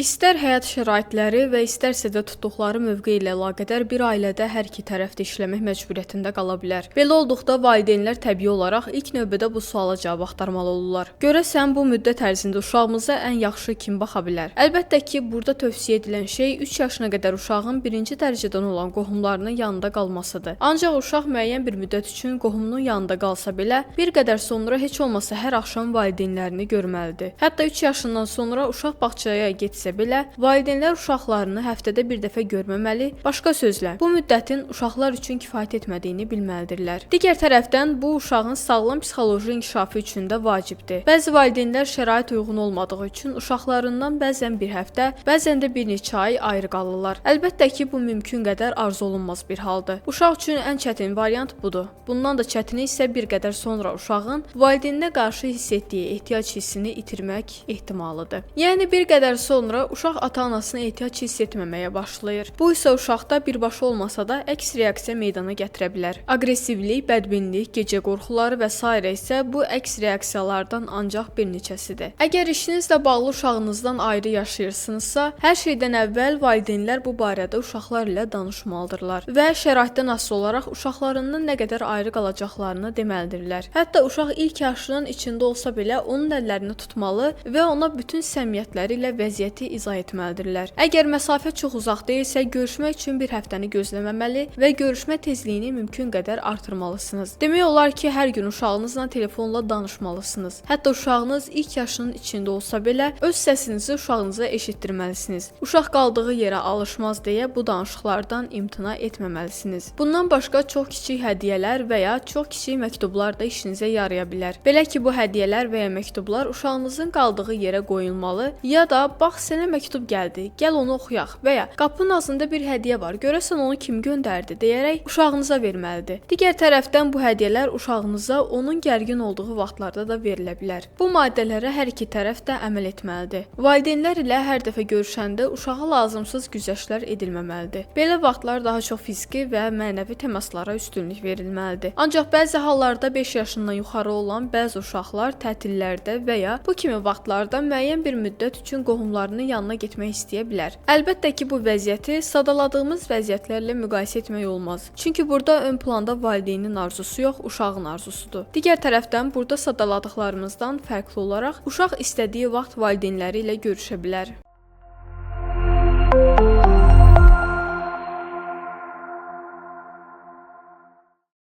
İstər həyat şəraitləri və istərsə də tutduqları mövqe ilə əlaqədar bir ailədə hər iki tərəf də işləmək məcburiyyətində qala bilər. Belə olduqda valideynlər təbii olaraq ilk növbədə bu suala cavab axtarmalı olurlar. Görəsən bu müddət ərzində uşağımıza ən yaxşı kim baxa bilər? Əlbəttə ki, burada tövsiyə edilən şey 3 yaşına qədər uşağın birinci dərəcədən olan qohumlarının yanında qalmasıdır. Ancaq uşaq müəyyən bir müddət üçün qohumunun yanında qalsa belə, bir qədər sonra heç olmasa hər axşam valideynlərini görməlidir. Hətta 3 yaşından sonra uşaq bağçaya getsə belə, valideynlər uşaqlarını həftədə bir dəfə görməməli, başqa sözlə, bu müddətin uşaqlar üçün kifayət etmədiyini bilməlidirlər. Digər tərəfdən, bu uşağın sağlam psixoloji inkişafı üçün də vacibdir. Bəzi valideynlər şərait uyğun olmadığı üçün uşaqlarından bəzən bir həftə, bəzən də bir neçə ay ayrı qalırlar. Əlbəttə ki, bu mümkün qədər arzu olunmaz bir haldır. Uşaq üçün ən çətin variant budur. Bundan da çətini isə bir qədər sonra uşağın valideyninə qarşı hiss etdiyi ehtiyac hissini itirmək ehtimalıdır. Yəni bir qədər sonra uşaq ata-anasına ehtiyac hiss etməməyə başlayır. Bu isə uşaqda birbaşa olmasa da əks reaksiya meydana gətirə bilər. Aqressivlik, bədbinlik, gecə qorxuları və s. isə bu əks reaksiyalardan ancaq bir neçəsidir. Əgər işinizlə bağlı uşağınızdan ayrı yaşayırsınızsa, hər şeydən əvvəl valideynlər bu barədə uşaqlar ilə danışmalıdırlar və şəraitdən asılı olaraq uşaqlarından nə qədər ayrı qalacaqlarını deməlidirlər. Hətta uşaq ilk yaşının içində olsa belə onun əllərini tutmalı və ona bütün səmimiyyətləri ilə vəziyyəti izah etməlidirlər. Əgər məsafə çox uzaq deyilsə, görüşmək üçün bir həftəni gözləməməli və görüşmə tezliyini mümkün qədər artırmalısınız. Demək olar ki, hər gün uşağınızla telefonla danışmalısınız. Hətta uşağınız ilk yaşının içində olsa belə, öz səsinizi uşağınıza eşitdirməlisiniz. Uşaq qaldığı yerə alışmaz deyə bu danışıqlardan imtina etməməlisiniz. Bundan başqa çox kiçik hədiyyələr və ya çox kiçik məktublar da işinizə yaraya bilər. Belə ki, bu hədiyyələr və ya məktublar uşağınızın qaldığı yerə qoyulmalı ya da bax sənə məktub gəldi, gəl onu oxuyaq və ya qapının ağzında bir hədiyyə var, görəsən onu kim göndərdi deyərək uşağınıza verməlidir. Digər tərəfdən bu hədiyyələr uşağınıza onun gərgin olduğu vaxtlarda da verilə bilər. Bu maddələrə hər iki tərəf də əməl etməlidir. Valideynlər ilə hər dəfə görüşəndə uşağa lazımsız güzəştlər edilməməlidir. Belə vaxtlar daha çox fiziki və mənəvi təmaslara üstünlük verilməlidir. Ancaq bəzi hallarda 5 yaşından yuxarı olan bəzi uşaqlar tətillərdə və ya bu kimi vaxtlarda müəyyən bir müddət üçün qohumlarının yanına getmək istəyə bilər. Əlbəttə ki, bu vəziyyəti sadaladığımız vəziyyətlərlə müqayisə etmək olmaz. Çünki burada ön planda valideynin arzusu yox, uşağın arzusudur. Digər tərəfdən, burada sadaladıqlarımızdan fərqli olaraq uşaq istədiyi vaxt valideynləri ilə görüşə bilər.